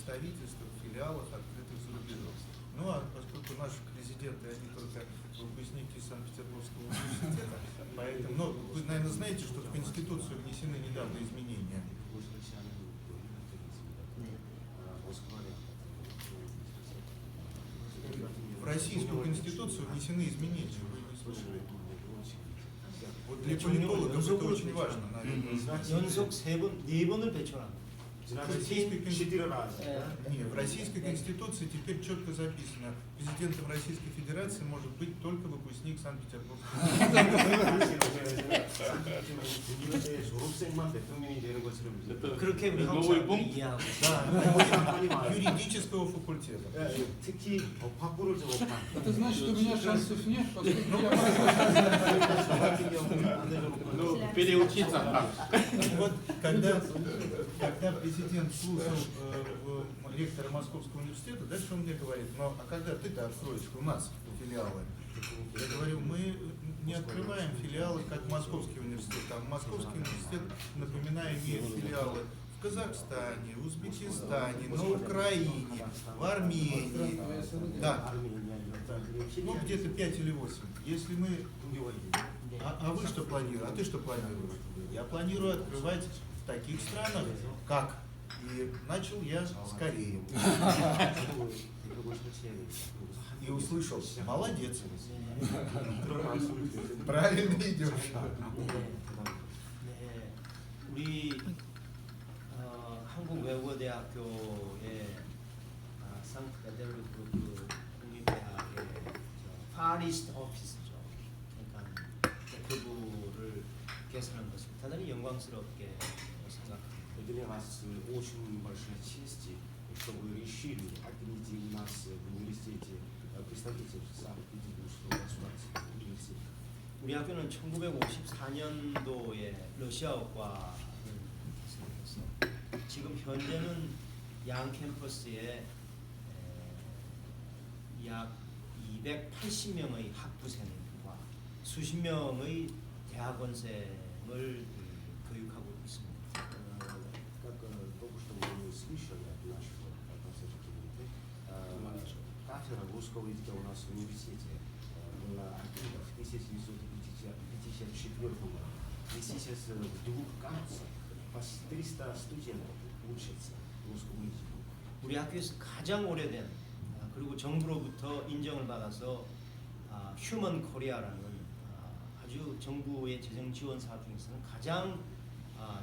представительствах, филиалах, открытых за рубежом. Ну а поскольку наши президенты, они только выпускники Санкт-Петербургского университета, поэтому, но вы, наверное, знаете, что в Конституцию внесены недавно изменения. В Российскую Конституцию внесены изменения, вы не слышали? Вот для политологов это очень важно, наверное. 연속 네 번을 배출합니다. В Российской Конституции теперь четко записано, президентом Российской Федерации может быть только выпускник Санкт-Петербургского 그렇게 우리 한국 사람들이 이해하고 юридического факультета. Это значит, что у меня шансов нет, поскольку я Ну, переучиться как? Вот когда президент слушал ректора Московского университета, дальше он мне говорит, ну а когда ты-то откроешь у нас филиалы? Я говорю, мы не открываем филиалы, как Московский университет. Там Московский университет, напоминаю, имеет филиалы в Казахстане, в Узбекистане, на Украине, в Армении. Да. Ну, где-то 5 или 8. Если мы... А вы что планируете? А ты что планируешь? Я планирую открывать в таких странах, как... И начал я с Кореи. И услышал, молодец. Правильно идешь. 우리 한국외국어대학교의 상트페테르부르크 국립대학의 파리스트 오피스죠. 그러니까 대표부를 개설한 것을 대단히 영광스럽게 생각합니다. Для нас очень большая честь, что вы решили открыть у нас в университете представительство Санкт-Петербургского государственного университета. 우리 학교는 1954년도에 러시아어과를 개설해서 지금 현재는 양 캠퍼스에 약 280명의 학부생과 수십 명의 대학원생을 교육하고 있습니다. Только что мы слышали от нашего профессора Кирилла, кафедра русского языка у нас в университете была открыта в 1954 году. И сейчас в двух кампусах почти 300 студентов учатся русскому языку. 우리 학교에서 가장 오래된 그리고 정부로부터 인정을 받아서 휴먼 코리아라는 아주 정부의 재정 지원 사업 중에서는 가장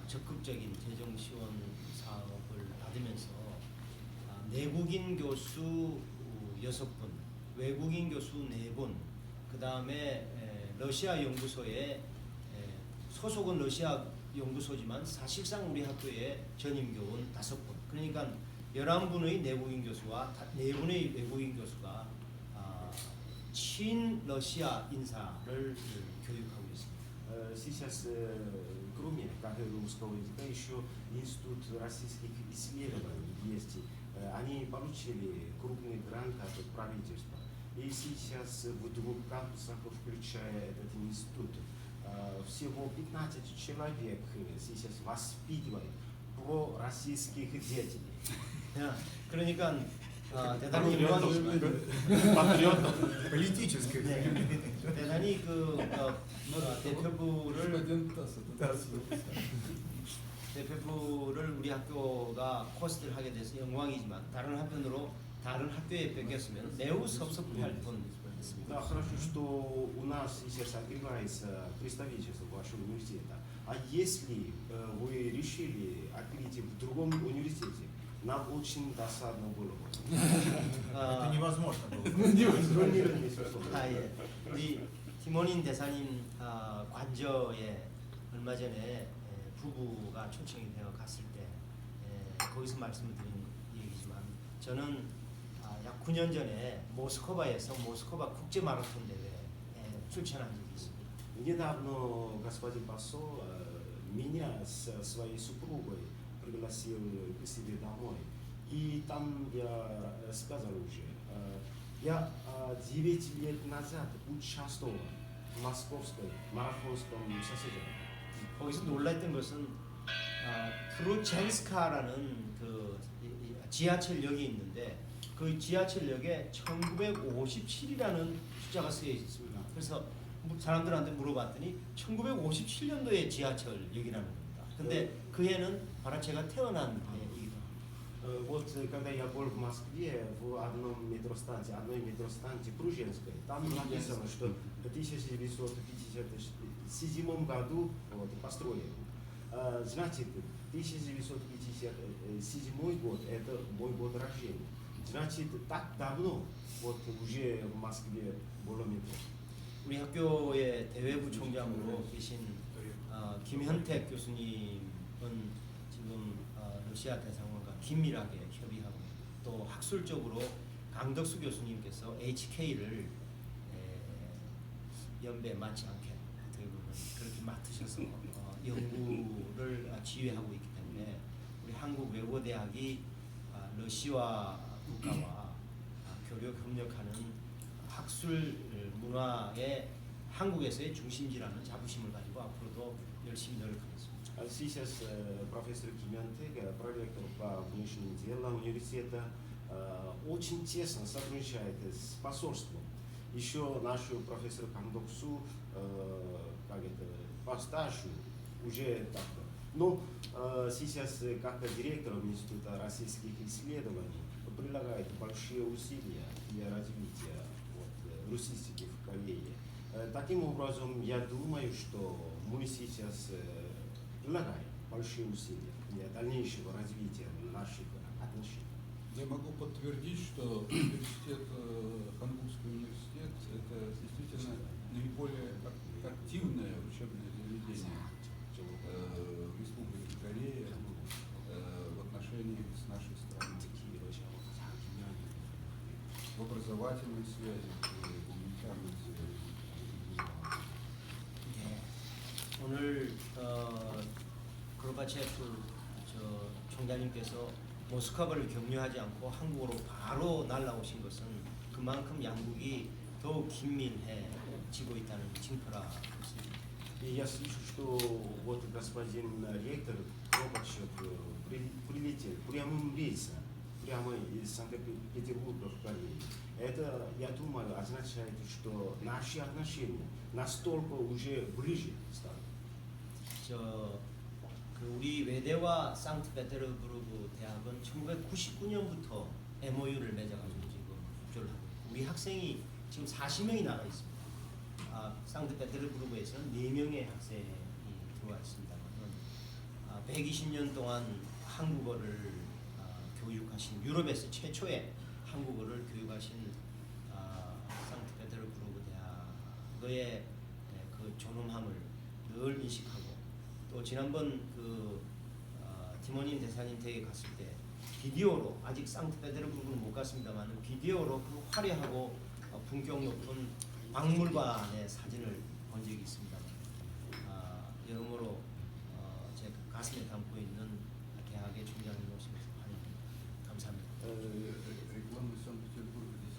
적극적인 재정 지원 사업을 받으면서 내국인 교수 6분, 외국인 교수 4분, 그 다음에 러시아 연구소에 소속은 러시아 연구소지만 사실상 우리 학교에 전임교원 5분, 그러니까 11분의 내국인 교수와 4분의 외국인 교수가 친러시아 인사를 교육하고 있습니다. Сейчас, кроме кафедры русского языка, еще Институт российских исследований есть. Они получили крупный грант от правительства. И сейчас в двух кампусах, включая этот институт, всего 15 человек сейчас воспитывают пророссийских деятелей. 그러니까 대단히 Политическое. 대단히 대표부를 우리 학교가 호스트를 하게 돼서 영광이지만 다른 한편으로 다른 학교에 뺏겼으면 매우 섭섭할 뻔했습니다. Да, хорошо, что у нас сейчас открывается представительство вашего университета. А если вы решили открыть в другом университете, нам очень досадно было бы. Это невозможно было. 예. 우리 티모닌 대사님 관저에 얼마 전에 부부가 초청이 되어 갔을 때 거기서 말씀을 드린 얘기지만 저는 약 9년 전에 모스크바에서 모스크바 국제 마라톤 대회에 출전한 적이 있습니다. Недавно господин посол меня с своей супругой пригласил к себе домой. И там я сказал уже, я 9 лет назад участвовал в московском марафонском состязании. 거기서 놀랐던 것은 프루첸스카라는 지하철역이 있는데 그 지하철역에 1957이라는 숫자가 쓰여 있습니다. 그래서 사람들한테 물어봤더니 1957년도에 지하철역이라는 겁니다. 근데 그 해는 바로 제가 태어난 해이기도 합니다. Вот когда я был в Москве, в одной метростанции Пружинской, там написано, что в 1957 году вот, построен. Значит, 1957 год – это мой год рождения. Значит, так давно вот уже в Москве было метро. 우리 학교의 대외부총장으로 계신 김현택 교수님은 지금 러시아 대사관과 긴밀하게 협의하고 또 학술적으로 강덕수 교수님께서 HK를 연배 맞지 않게 어떻게 보면 그렇게 맡으셔서 연구를 지휘하고 있기 때문에 우리 한국외국어대학이 러시아 국가와 교류 협력하는 학술 문화의 한국에서의 중심지라는 자부심을 가지고 앞으로도 열심히 노력하겠습니다. Сейчас профессор Киментек, проректор по внешним делам университета, очень тесно сотрудничает с посольством. Еще нашу профессора Кандоксу, как это, по стажу уже так. Но сейчас как директор Института российских исследований прилагает большие усилия для развития русистики в Корее. Таким образом, я думаю, что мы сейчас прилагаем большие усилия для дальнейшего развития наших отношений. Я могу подтвердить, что университет, Хангукский университет, это действительно наиболее активное учебное заведение в Республике Корея в отношении с нашей страной. В образовательной связи, в гуманитарной связи. 오늘 고르바체프 총장님께서 모스크바를 격려하지 않고 한국으로 바로 날아오신 것은 그만큼 양국이 더욱 긴밀해지고 있다는 징표라 있습니다. И я слышу, что вот господин ректор Горбачев прилетел прямым рейсом, прямо из Санкт-Петербурга в Корею. Это, я думаю, означает, что наши отношения настолько уже ближе стали. 우리 외대와 상트페테르부르크 대학은 1999년부터 MOU를 맺어가지고 지금 국조를 하고 있고 우리 학생이 지금 40명이 나가 있습니다. 상트페테르부르크에서는 4명의 학생이 들어와 있습니다만 120년 동안 한국어를 교육하신 유럽에서 최초의 한국어를 교육하신 상트페테르부르크 대학의 그 존엄함을 늘 인식하고 또 지난번 그 티모닌 대사님 댁에 갔을 때 비디오로 아직 상트페테르부르크는 못 갔습니다만 비디오로 그 화려하고 품격 높은 박물관의 사진을 본 적이 있습니다. 여러모로 제 가슴에 담고 있는 대학의 총장님 모습에서 환영합니다. 감사합니다. Рекламы Санкт-Петербурга здесь.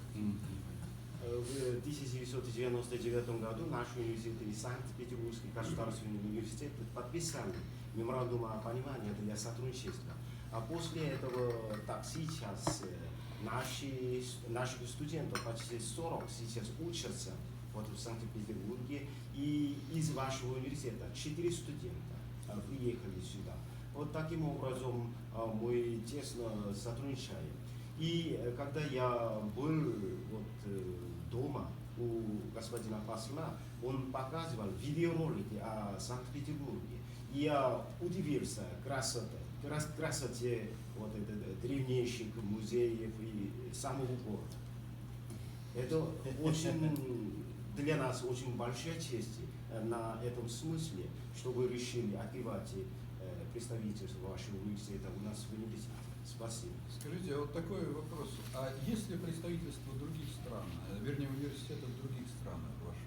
В 1999 году наш университет и Санкт-Петербургский государственный университет подписали меморандум о понимании для сотрудничества. А после этого, так сейчас, наших студентов почти 40 сейчас учатся вот в Санкт-Петербурге, и из вашего университета 4 студента приехали сюда. Вот таким образом мы тесно сотрудничаем. И когда я был дома у господина посла, он показывал видеоролики о Санкт-Петербурге. И я удивился красоте древнейших музеев и самого города. Это очень, для нас очень большая честь на этом смысле, что вы решили открывать представительство вашего университета у нас в университете. Спасибо. Скажите, а вот такой вопрос. А есть ли представительство других стран, вернее университетов других стран ваших?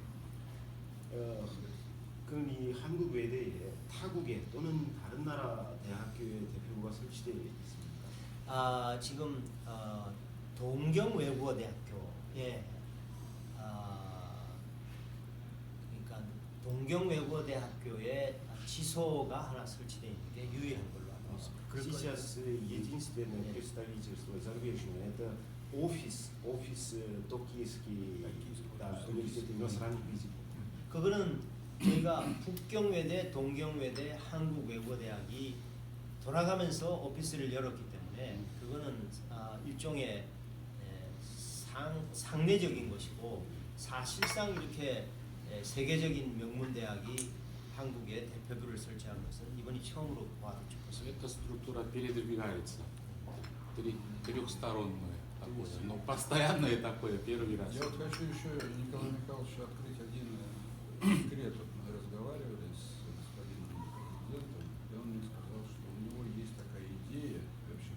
그럼 이 한국 외대에 타국에 또는 다른 나라 대학교의 대표부가 설치되어 있습니까? 지금 동경외국어대학교에 그러니까 동경외국어대학교에 지소가 하나 설치되어 있는 게 유일한 걸로 알고 Сейчас единственное представительство зарубежное это офис токийский, да, университет иностранных языков. 그거는 저희가 북경외대, 동경외대, 한국외고대학이 돌아가면서 오피스를 열었기 때문에 그거는 일종의 상례적인 것이고 사실상 이렇게 세계적인 명문 대학이 한국에 대표부를 설치한 것은 이번이 처음으로 봐도 싶었습니다. Эта структура передвигается. Трехсторонное такое, но постоянное такое, первый раз. Я вот хочу еще Николаю Михайловичу открыть один секрет. Вот мы разговаривали с господином президентом, и он мне сказал, что у него есть такая идея, вообще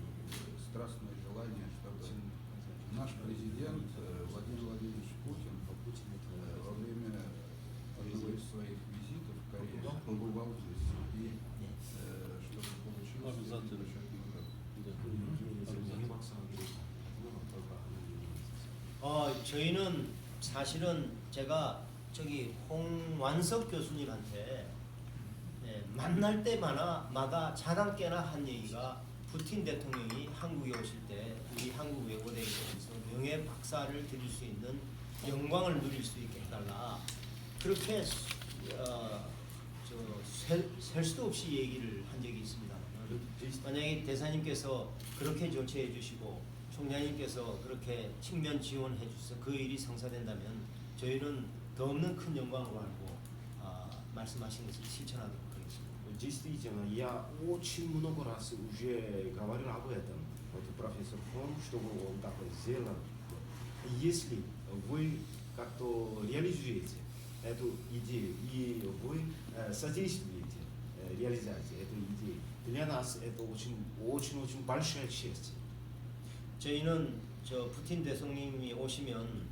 страстное желание, чтобы наш президент Владимир Владимирович Путин во время одного из своих визитов в Корее побывал здесь и чтобы получилось замечательный удар. 저희는 사실은 제가 저기 홍완석 교수님한테 만날 때마다 자당깨나 한 얘기가 푸틴 대통령이 한국에 오실 때 우리 한국 외고대에 대해서 명예 박사를 드릴 수 있는 영광을 누릴 수 있게 해달라. 그렇게 셀 수도 없이 얘기를 한 적이 있습니다. 만약에 대사님께서 그렇게 조치해 주시고 총장님께서 그렇게 측면 지원해 주셔서 그 일이 성사된다면 저희는 더 없는 큰 영광으로 알고 말씀하신 것을 실천하도록 하겠습니다. Действительно, я очень много раз уже говорил об этом. Вот профессор Фон, чтобы он такое сделал. Если вы как-то реализуете эту идею и вы содействуете реализации этой идеи, для нас это очень большая честь. 저희는 푸틴 대통령이 오시면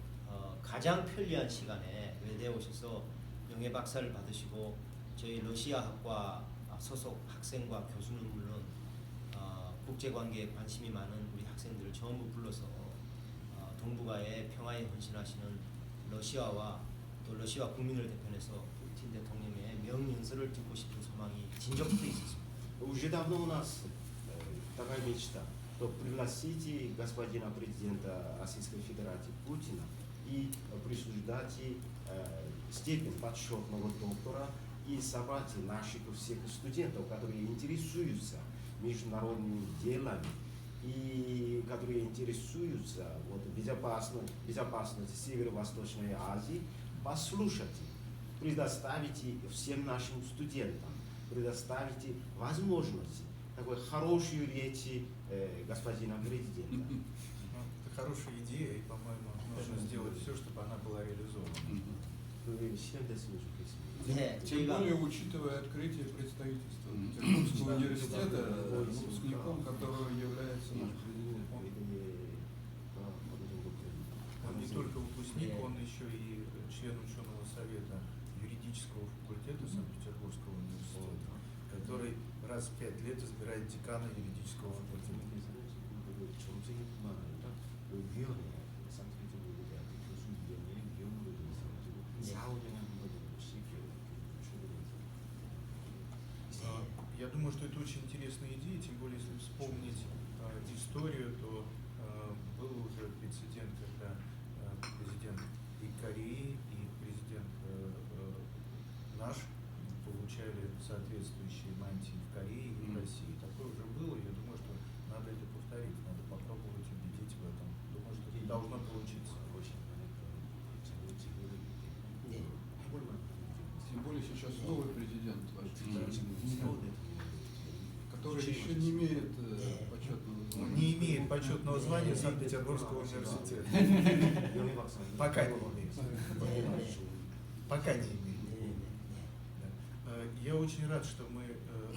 가장 편리한 시간에 외대에 오셔서 명예 박사를 받으시고 저희 러시아 학과 소속 학생과 교수는 물론 국제관계에 관심이 많은 우리 학생들을 전부 불러서 동북아의 평화에 헌신하시는 러시아와 또 러시아 국민을 대표해서 푸틴 대통령의 명연설을 듣고 싶은 소망이 진정돼 있었습니다. Уже давно у нас такая мечта, что пригласите господина президента Российской Федерации Путина и присуждать степень почетного доктора и собрать наших всех студентов, которые интересуются международными делами и которые интересуются безопасностью Северо-Восточной Азии, послушать, предоставить всем нашим студентам, предоставить возможность такой хорошей речи господина президента. Это хорошая идея, и, по-моему, нужно сделать все, чтобы она была реализована. 네, Тем более, учитывая открытие представительства Петербургского университета, выпускником которого является наш президент. Он не только выпускник, он еще и член ученого совета юридического факультета Санкт-Петербургского университета, который раз в 5 лет избирает декана юридического факультета. Я думаю, что это очень интересная идея, тем более если вспомнить историю, то был уже прецедент, когда президент и Кореи, и президент наш получали соответствующие мантии в Корее и в России. Такое уже было, я думаю, что надо это повторить, надо попробовать убедить в этом. Думаю, что это должно получиться. Тем более сейчас новый президент ваш, который еще не имеет почетного звания. Не имеет почетного звания Санкт-Петербургского университета. Пока не имеет. Пока не имеет. Я очень рад, что мы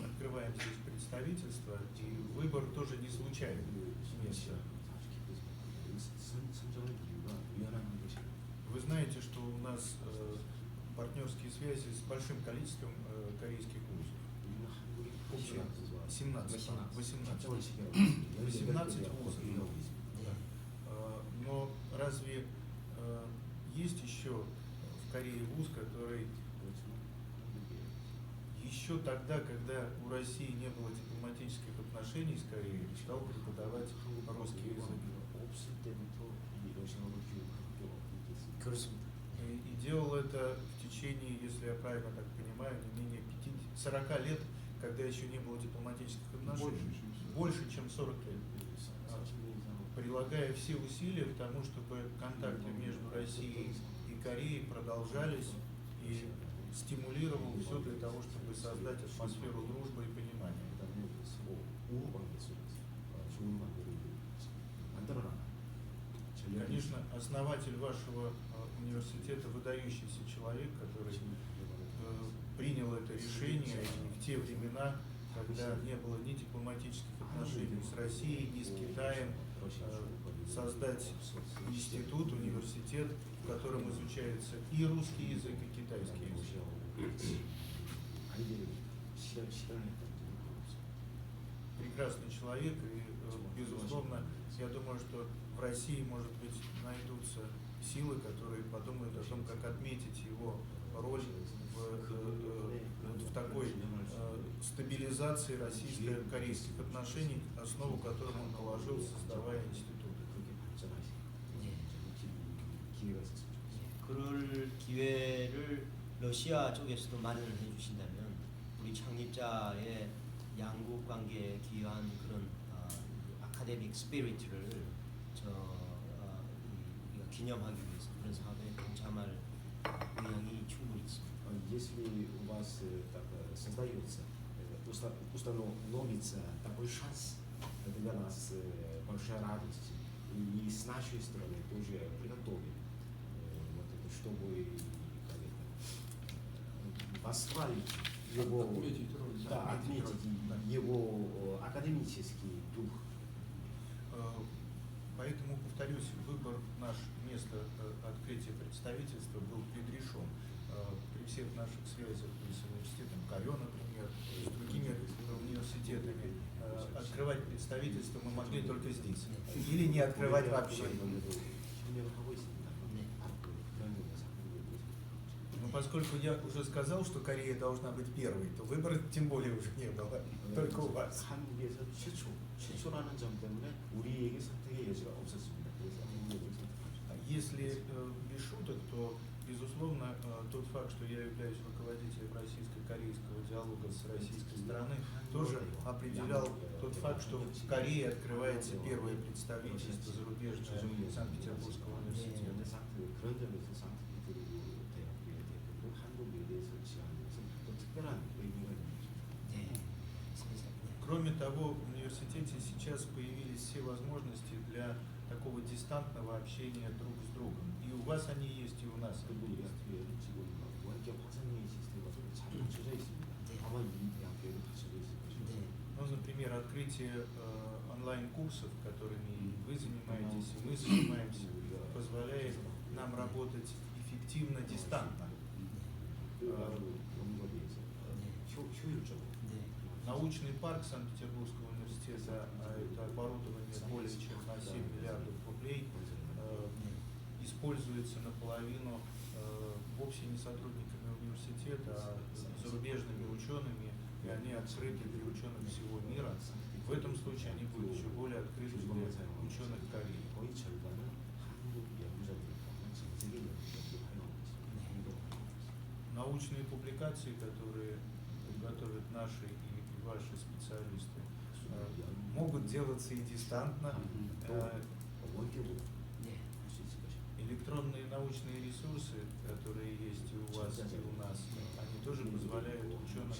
открываем здесь представительство, и выбор тоже не случайный места. Вы знаете, что у нас партнерские связи с большим количеством корейских вузов. 18 вузов. Но разве есть еще в Корее вуз, который еще тогда, когда у России не было дипломатических отношений с Кореей, стал преподавать русский язык. 없을 때부터 이 러시아어를 교육한 학교가 있겠습니다. 그렇습니다. И делал это в течение, если я правильно так понимаю, не менее 40 лет, когда еще не было дипломатических отношений. Больше, чем 40 лет. 40년 이상 Прилагая все усилия к тому, чтобы контакты между Россией и Кореей продолжались, и стимулировал все для того, чтобы создать атмосферу дружбы и понимания. 그다음에 서로 우호 관계 속에서 좋은 관계를 만들어나가는 전략이 Конечно, основатель вашего университета выдающийся человек, который принял это решение и в те времена, когда не было ни дипломатических отношений с Россией, ни с Китаем, создать институт, университет, в котором изучается и русский язык, и китайский язык. 아이들을 실현했다는 점을 없습니다. Прекрасный человек, и, безусловно, я думаю, что в России, может быть, найдутся силы, которые подумают о том, как отметить его роль в такой стабилизации российско-корейских отношений, основу которым он положил, создавая институт. 그렇게 발전하시는 기회가 있었으면 좋겠습니다. 그럴 기회를 러시아 쪽에서도 마련을 해주신다면 우리 창립자의 양국 관계에 기여한 그런 아카데믹 스피리트를 우리가 기념하기 위해서 그런 사업에 동참할 의향이 충분히 있습니다. Если у вас создается, установится такой шанс, это для нас большая радость. И с нашей стороны тоже приготовим, вот это, чтобы как это, восславить его, Отметить роль. да, отметить его академический дух. Поэтому, повторюсь, выбор наш место открытия представительства был предрешен. При всех наших связях с университетом КАЙО, например, с другими университетами, открывать представительство мы могли только здесь. Или не открывать вообще. 협력을 하고 있습니다. 네. 앞으로 그런 점에서 한국에 대해서 Но поскольку я уже сказал, что Корея должна быть первой, то выбора тем более уже не было. Только у вас. 한국에서 최초라는 점 때문에 우리에게 선택의 여지가 없었습니다. 그래서 한국을 선택하죠. Если без шуток, то, безусловно, тот факт, что я являюсь руководителем российско-корейского диалога с российской стороны, тоже определял тот факт, что в Корее открывается первое представительство зарубежное Санкт-Петербургского университета. 그런 점에서 상트페테르부르크 대학교의 대표로 한국에 대해서 지원하는 것은 또 특별한 의미가 있는 것입니다. 네. 세상에. Кроме того, в университете сейчас появились все возможности для такого дистантного общения друг с другом. И у вас они есть, и у нас 그리고 они 이 есть. 학교에는 지금 원격 화상회의 시스템과 잘 갖춰져 있습니다. 아마 이 대학교에도 갖춰져 있을 것입니다. 네. Ну, например, открытие онлайн-курсов, которыми вы занимаетесь, и мы занимаемся, позволяет нам работать эффективно дистантно. 그리고 연구에 효율적으로. 네. Научный парк Санкт-Петербургского университета, а это оборудование более чем на 7 миллиардов рублей, используется наполовину вовсе не сотрудниками университета, а зарубежными учеными, и они открыты для ученых всего мира. В этом случае они будут еще более открыты для ученых Кореи. 거의 절반은 한국 연구자들이 포함한 전 세계 연구자들이 활용하고 있습니다. Научные публикации, которые готовят наши и ваши специалисты, могут делаться и дистантно. 또 원격으로 네. 할 수 있을 것입니다. Электронные научные ресурсы, которые есть и у вас, и у нас, они тоже позволяют ученым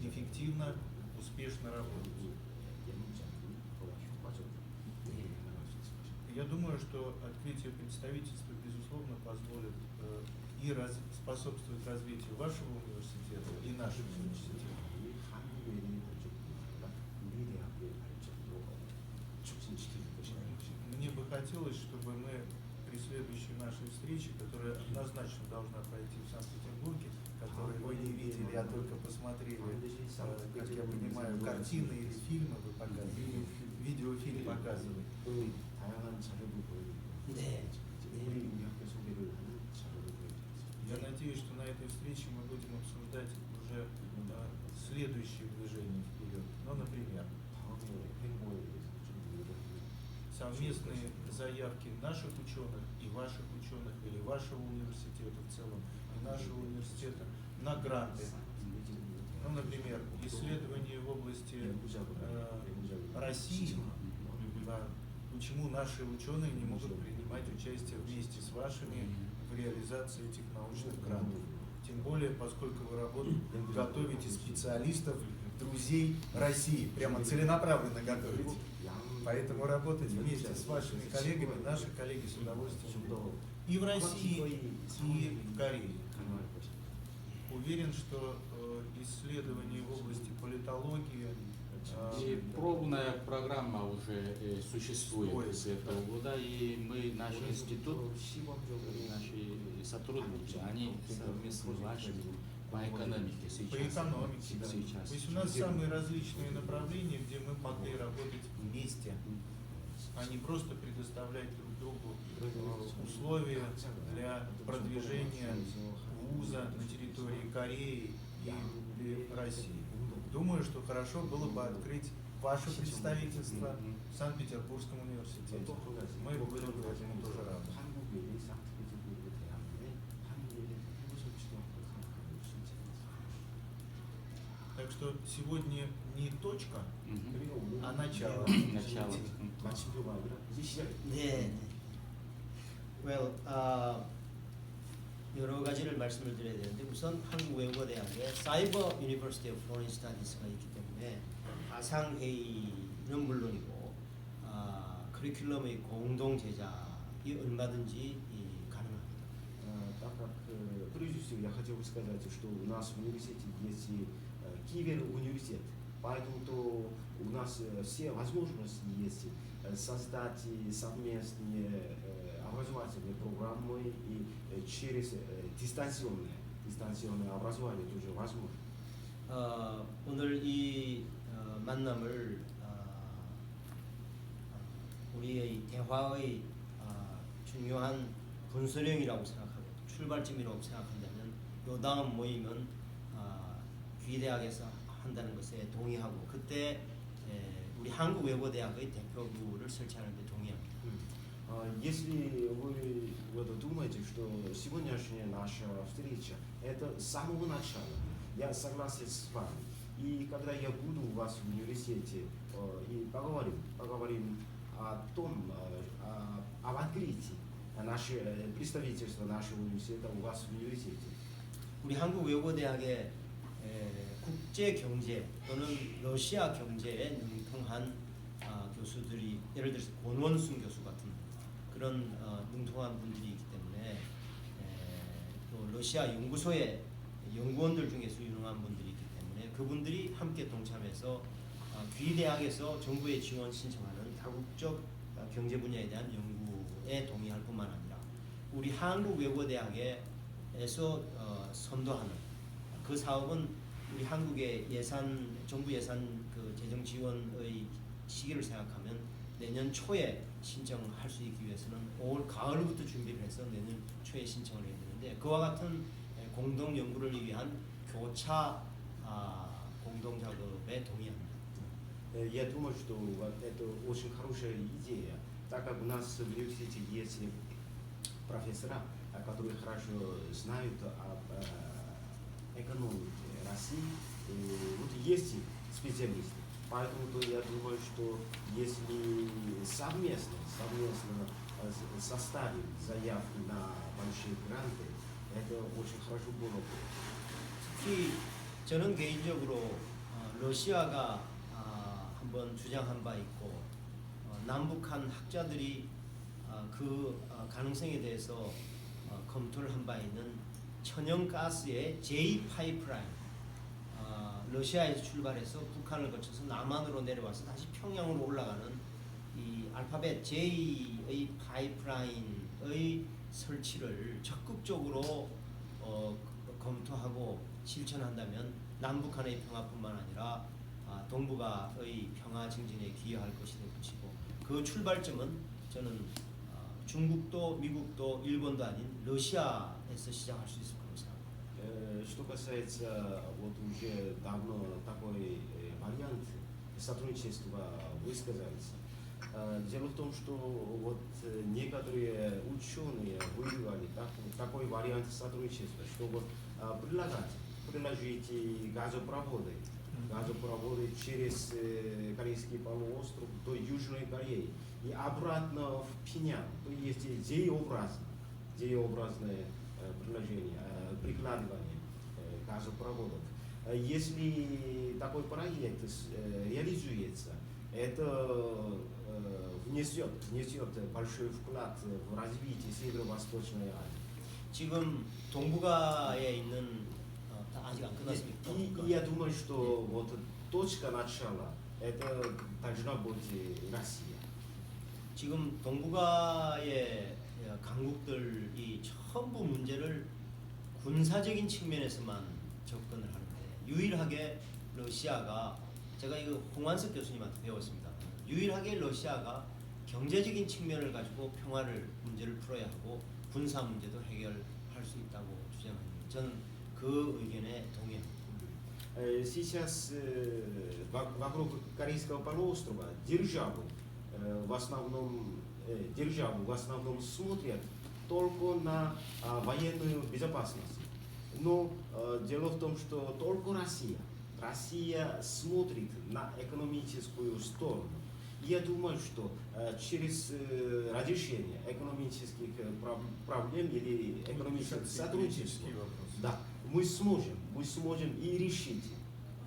эффективно, успешно работать. 연구자들이 보다 효과적으로 나갈 수 있을 것입니다. Я думаю, что открытие представительства, безусловно, позволит и способствовать развитию вашего университета и нашего университета. 한국 외대의 발전뿐만 아니라 우리 대학의 발전도 촉진시킬 것이라는 것입니다. Мне бы хотелось, чтобы мы при следующей нашей встрече, которая однозначно должна пройти в Санкт-Петербурге, которую вы не видели, а только посмотрели, как я понимаю, картины или фильмы вы показывали, видеофильм показывали. 또 다양한 자료도 보여드리고 네. 우리 학교 소개를 하는 자료도 보여드리겠습니다. Я надеюсь, что на этой встрече мы будем обсуждать уже уже следующие движения вперед. Ну, например, 다음에 행보에 대해서 좀 얘기를 совместные заявки наших ученых и ваших ученых, или вашего университета в целом, и нашего университета на гранты. Ну, например, исследования в области России, да, почему наши ученые не могут принимать участие вместе с вашими в реализации этих научных грантов. Тем более, поскольку вы готовите специалистов, друзей России, прямо целенаправленно готовите. Поэтому работать вместе с вашими коллегами, наши коллеги с удовольствием будут. И в России, и в Корее. Уверен, что исследования в области политологии И пробная программа уже существует с этого года, и мы, наш институт, наши сотрудники, они совместно с вашими по экономике сейчас. по экономике. Да. Сейчас. То есть у нас самые различные направления, где мы могли работать вместе, а не просто предоставлять друг другу условия для продвижения вуза на территории Кореи и России. Думаю, что хорошо было бы открыть ваше представительство в Санкт-Петербургском университете. Мы были бы этому тоже рады. 한국의 상트페테르부르크 대학원에 한국의 해부설치대학교 생각하고 신청했어요. Так что сегодня не точка, Мгм. а начало. Начало. 마침표가 아니라 이제 시작. 네. Well, 여러 가지를 말씀을 드려야 되는데 우선 한국외국어대학에 사이버 유니버시티 오브 포린 스타디스가 있기 때문에 가상 회의는 물론이고 커리큘럼의 공동 제작이 얼마든지 가능합니다. Так как прежде всего я хотел бы сказать, что у нас в университете есть киберуниверситет, поэтому то у нас все возможности есть создать совместные образовательные программы и через дистанционное образование тоже возможно. 오늘 이 만남을 우리의 대화의 중요한 분수령이라고 생각하고 출발점이라고 생각한다면 요 다음 모임은 귀대학에서 한다는 것에 동의하고 그때 우리 한국외고대학의 대표부를 설치하는 데 동의합니다. Если вы вот думаете, что сегодняшняя наша встреча это с самого начала, я согласен с вами. И когда я буду у вас в университете и поговорим о том, об открытии наше представительства нашего университета у вас в университете. 우리 한국외고대학의 국제 경제 또는 러시아 경제에 능통한 교수들이 예를 들어서 권원순 교수 같은 그런 능통한 분들이 있기 때문에 또 러시아 연구소의 연구원들 중에서 유능한 분들이 있기 때문에 그분들이 함께 동참해서 귀대학에서 정부의 지원 신청하는 다국적 경제 분야에 대한 연구에 동의할 뿐만 아니라 우리 한국외고대학에서 선도하는 그 사업은 우리 한국의 정부 예산 그 재정 지원의 시기를 생각하면 내년 초에 신청할 수 있기 위해서는 올 가을부터 준비를 해서 내년 초에 신청을 해야 되는데 그와 같은 공동 연구를 위한 교차 공동 작업에 동의합니다. Я думаю, что вот это очень хорошая идея, так как у нас в университете есть профессора, которые хорошо знают об экономике России, вот есть специалисты. Поэтому то я думаю, что если совместно составим заявки на большие гранты, это очень хорошо было бы. 특히 저는 개인적으로 러시아가 한번 주장한 바 있고 남북한 학자들이 그 가능성에 대해서 검토를 한 바 있는 천연가스의 J 파이프라인 러시아에서 출발해서 북한을 거쳐서 남한으로 내려와서 다시 평양으로 올라가는 이 알파벳 J의 파이프라인의 설치를 적극적으로 검토하고 실천한다면 남북한의 평화뿐만 아니라 동북아의 평화 증진에 기여할 것이 될 것이고 그 출발점은 저는 중국도 미국도 일본도 아닌 러시아에서 시작할 수 있을 거라고 생각합니다. Что касается вот уже давно такой вариант сотрудничества высказался. Дело в том, что вот некоторые ученые выдвигали такой вариант сотрудничества, что вот предложить газопроводы через Корейский полуостров до Южной Кореи и обратно в Пинян. То есть дееобразное предложение, прикладывание газопроводов. Если такой проект реализуется, это внесет большой вклад в развитие Северо-Восточной Азии. 지금 동북아에 있는 아직 안 끝났습니다. И я думаю, что вот точка начала это должна быть Россия. 지금 동북아의 강국들이 전부 문제를 군사적인 측면에서만 접근을 하는데 유일하게 러시아가 제가 이거 홍완석 교수님한테 배웠습니다. 유일하게 러시아가 경제적인 측면을 가지고 문제를 풀어야 하고 군사 문제도 해결할 수 있다고 주장합니다. 저는 그 의견에 동의합니다. Сейчас вокруг Корейского полуострова державу в основном смотрят только на военную безопасность. Но дело в том, что только Россия смотрит на экономическую сторону. Я думаю, что через разрешение экономических проблем или экономических сотрудничеств, да, мы сможем и решить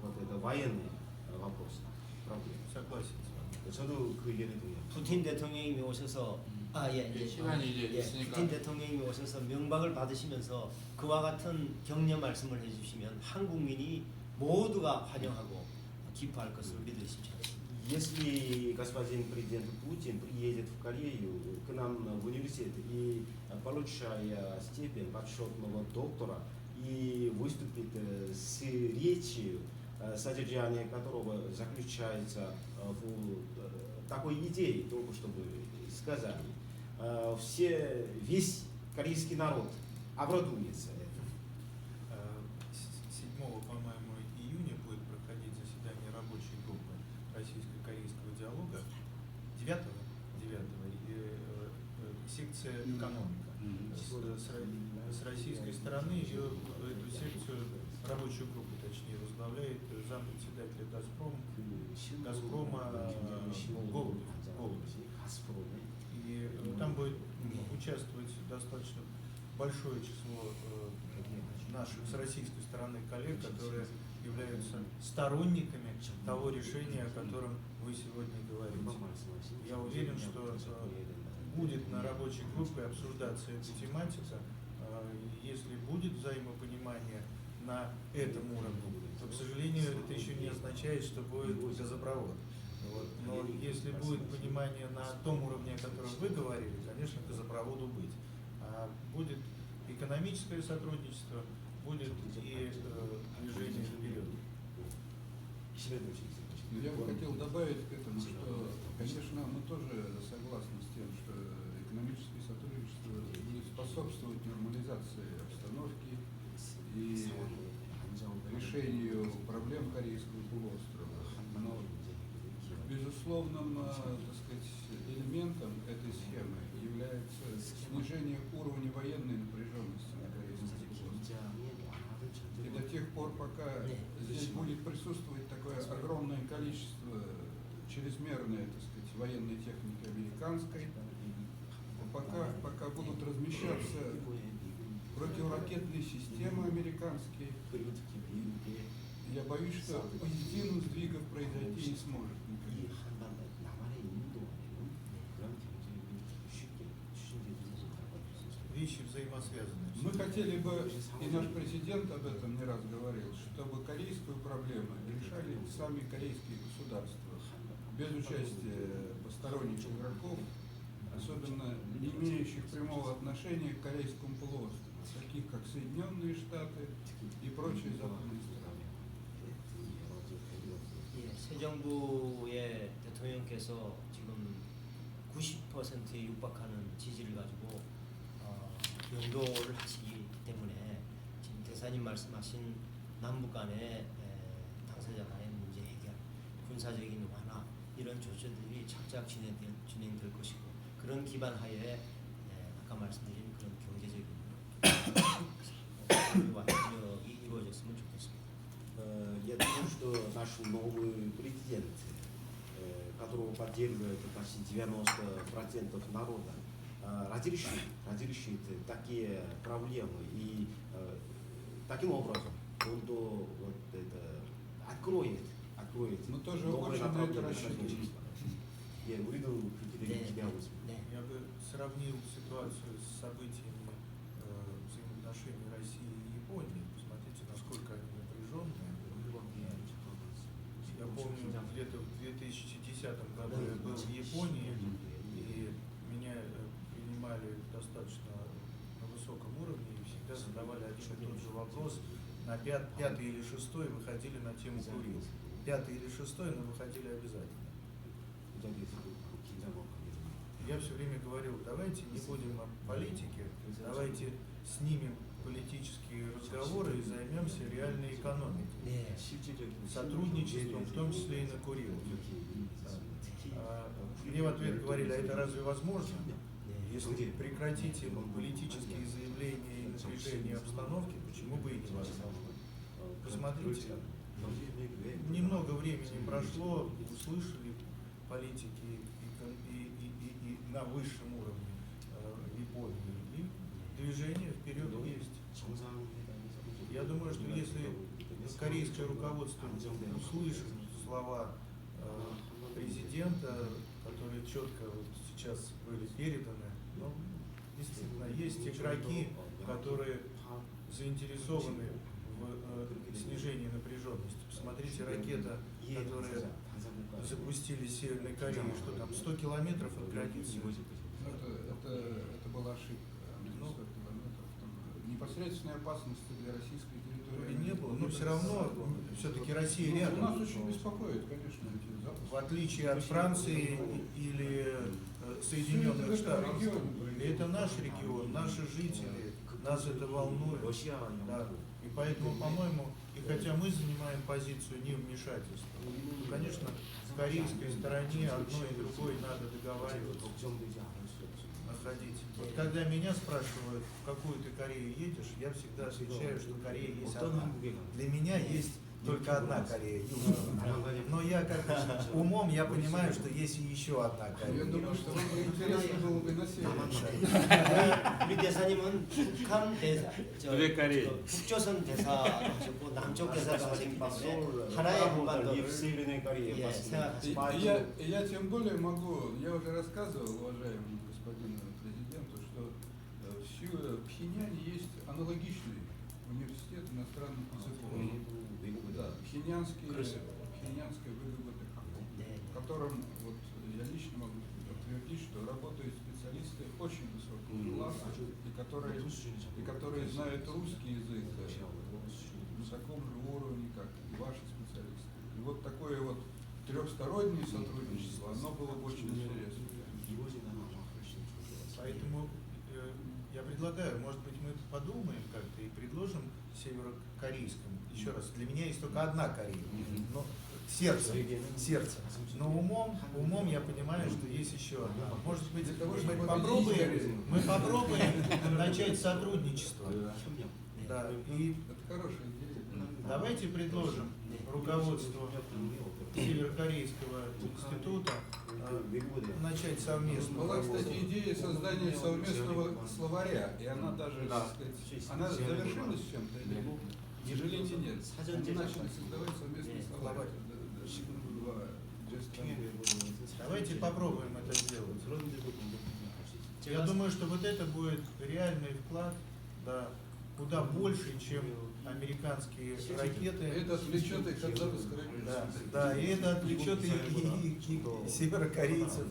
вот это военный вопрос, проблему. Согласен с вами. 저도 그 의견에 동의합니다. 푸틴 대통령님이 오셔서 시간이 이제 있으니까. 푸틴 대통령님이 오셔서 명박을 받으시면서 그와 같은 격려 말씀을 해주시면 한국민이 모두가 환영하고 기뻐할 것을 믿으십시오. Если господин президент Путин приедет в Корею к нам в университет и получая степень почетного доктора и выступит с речью, содержание которого заключается в такой идее, только чтобы сказали, весь корейский народ обрадуется этому. 7, по-моему, июня будет проходить заседание рабочей группы российско-корейского диалога. 9 секция экономика. С российской стороны эту секцию, рабочую группу точнее, возглавляет зампредседателя Газпрома Голубев. И там будет участвовать достаточно большое число наших с российской стороны коллег, которые являются сторонниками того решения, о котором вы сегодня говорите. Я уверен, что будет на рабочей группе обсуждаться эта тематика. Если будет взаимопонимание на этом уровне, то, к сожалению, это еще не означает, что будет газопровод. Вот. Но если будет понимание на том уровне, о котором вы говорили, конечно, газопроводу быть. А будет экономическое сотрудничество, будет и движение вперед. Я бы хотел добавить к этому, что, конечно, мы тоже согласны с тем, что экономическое сотрудничество будет способствовать нормализации обстановки и решению проблем Корейского полуострова. Но безусловным, так сказать, элементом этой схемы является снижение уровня военной напряженности на Корейском полуострове. И до тех пор, пока здесь будет присутствовать такое огромное количество чрезмерной, так сказать, военной техники американской, пока будут размещаться противоракетные системы американские, я боюсь, что позитивных сдвигов произойти не сможет никогда. Вещи взаимосвязаны. Мы хотели бы, и наш президент об этом не раз говорил, чтобы корейскую проблему решали сами корейские государства, без участия посторонних игроков, особенно не имеющих прямого отношения к Корейскому полуострову, таких как Соединенные Штаты и прочие западные страны. 새 정부의 대통령께서 지금 90%에 육박하는 지지를 가지고 영도를 하시기 때문에 지금 대사님 말씀하신 남북 간의 당사자 간의 문제 해결, 군사적인 완화 이런 조처들이 착착 진행될 것이고 그런 기반 하에 아까 말씀드린 그런 경제적인 협의와 협력이 이루어졌으면 좋겠습니다. Я думаю, что наш новый президент, которого поддерживает почти 90% народа, разрешит такие проблемы и таким образом он вот это откроет Мы тоже новые очень на это направления рассчитываем. сотрудничества. Я 우리도 그렇게 되길 기대하고 있습니다. 네. Я бы сравнил ситуацию с событиями взаимоотношений России и Японии. Посмотрите, насколько они напряженные. Я помню, где-то в 2010 году я был в Японии, и меня принимали достаточно на высоком уровне и всегда задавали один и тот же вопрос. На пятый или шестой выходили на тему Курил. Пятый или шестой, но выходили обязательно. Я все время говорил, давайте не будем о политике, давайте снимем политические разговоры и займемся реальной экономикой. 네. Сотрудничеством, в том числе и на Курил. Мне в ответ говорили, а это разве возможно? Если прекратите политические заявления и напряжение обстановки, почему бы и не возможно? Посмотрите, немного времени прошло, услышали политики и на высшем уровне Японии, и движение вперед есть. Я думаю, что если корейское руководство услышит слова президента, которые четко вот сейчас были переданы, ну, действительно, есть игроки, которые заинтересованы в снижении напряженности. Посмотрите, ракета, которая запустили с Северной Кореи, что там 100 километров от границы. Это была ошибка. 100 километров. Непосредственной опасности для российской территории Не было, но все равно, все-таки Россия рядом. Нас очень беспокоит, конечно, эти запуски. В отличие от Франции или Соединенных Штатов. Это наш регион, наши жители, нас это волнует. Да. И поэтому, по-моему, и хотя мы занимаем позицию невмешательства, конечно, в корейской стороне одной и другой надо договариваться, находить. Вот когда меня спрашивают, в какую ты Корею едешь, я всегда отвечаю, что Корея есть одна. Для меня есть только одна Корея, Южная. Но я как умом я понимаю, что есть и еще одна Я Корея. думаю, что вам бы интересно было бы на севере. 우리 대사님은 북한 대사, 왜 Корея? 북조선 대사하셨고 남쪽 대사도 하셨기 때문에 하나의 한반도를 생각하십니다. Я тем более могу, я уже рассказывал уважаемому господину президенту, что в Пхеньяне есть аналогичный университет иностранных языков. Да, Пхеньянский ВГБТК, в котором вот, я лично могу подтвердить, что работают специалисты очень высокого класса, и которые знают русский язык на таком же уровне, как и ваши специалисты. И вот такое вот трехстороннее сотрудничество, оно было бы очень интересно. Поэтому я предлагаю, может быть, мы подумаем как-то и предложим северокорейскому. Еще раз, для меня есть только одна Корея, но сердце. Но умом я понимаю, что есть еще одна. Может быть, мы попробуем начать сотрудничество. Да, и Это хорошая идея. давайте предложим руководству Северокорейского института начать совместно. Была, кстати, идея создания совместного словаря, и она даже, так сказать, она завершилась чем-то или нет? К сожалению, нет. Они начали создавать совместный словарь. Давайте попробуем это сделать. Я думаю, что вот это будет реальный вклад, да, куда больше, чем американские ракеты. Это отвлечет их от запуска ракет. Да, и это отвлечет и северокорейцев.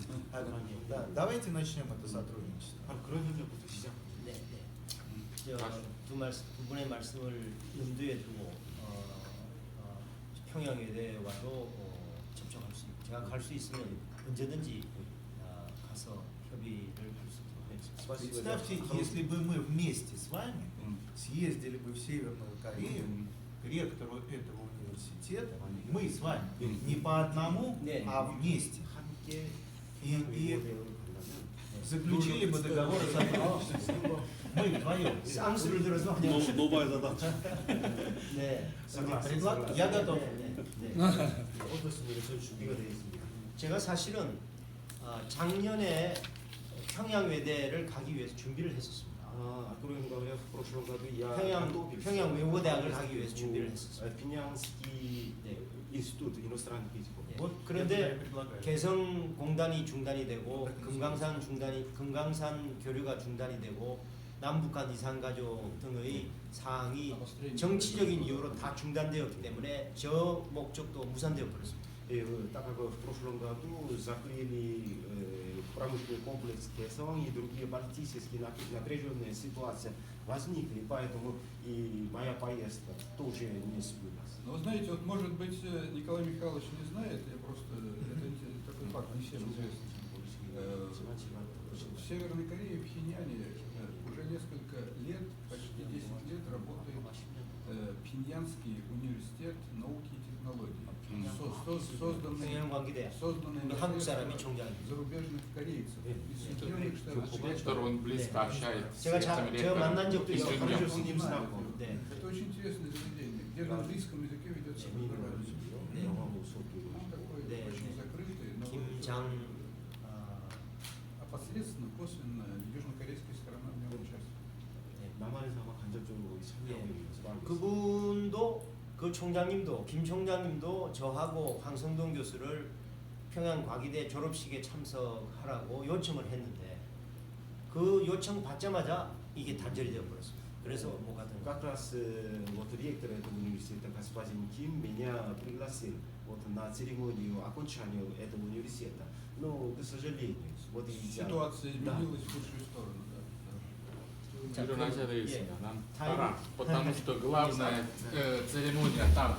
Да, давайте начнем это сотрудничество. 네, 네. 두 분의 말씀을 염두에 두고 평양에 대해와도 접촉할 수 있고 제가 갈 수 있으면 언제든지 가서 협의를 할 수 있도록 Спасибо. Представьте, Да. если бы мы вместе с вами съездили бы в Северную Корею к ректору этого университета, мы с вами, не по одному, Не. а вместе, 함께 и 한국에 заключили бы договор о сотрудничестве. Мы вдвоем. 쌍수를 들어서 그냥 новая задача. 네. согласен. Я готов. 네. 어떻습니까? 저 준비가 되어 있습니다. 제가 사실은 작년에 평양외대를 가기 위해서 준비를 했었습니다. Откроем говоря, в прошлом году я 평양 외국어대학을 가기 위해서 준비를 했었어요. Финляндский институт иностранных языков. 예. Вот 그런데 я предлагаю. 개성공단이 중단이 되고 금강산 교류가 중단이 되고 남북한 이산가족 등의 사항이 정치적인 이유로 다 중단되었기 때문에 저 목적도 무산되어 버렸습니다. И, так как в прошлом году закрыли промышленный комплекс Кесон и другие политические напряженные ситуации возникли, поэтому и моя поездка тоже не сбылась. Но вы знаете, вот может быть Николай Михайлович не знает, я просто это такой факт не всем известный. В Северной Корее, в Пхеньяне уже несколько лет, почти 10 лет работает Пхеньянский университет науки и технологий, 평양관계대학 созданный на 한국 사람이 средства 총장입니다. зарубежных корейцев из Соединенных Штатов. Директор, он близко общается с 제가 этим 제가 만난 적도 из 있어요. Кремля. хорошо с ним знаком. 네. Это очень интересное заведение, где на английском языке ведется преподавание. 네. 영어로 수업도 Он такой 네, очень 네. закрытый, но 김장 посредственно, косвенно южнокорейская сторона в нем участвует. 남한에서 아마 간접적으로 참여하고 있는 것으로 알고 있습니다. 그분도 그 총장님도 김 총장님도 저하고 황성동 교수를 평양 과기대 졸업식에 참석하라고 요청을 했는데 그 요청 받자마자 이게 단절이 되어 버렸습니다. 그래서 못 갔던 거예요. Как раз вот ректор этого университета, господин Ким, меня пригласил вот на церемонию окончания этого университета. Но, к сожалению, вот из-за... Ситуация Да. изменилась в худшую сторону. Да. 자, Илюна 그- Алексеевна, нам 타임. пора, потому что главная церемония там.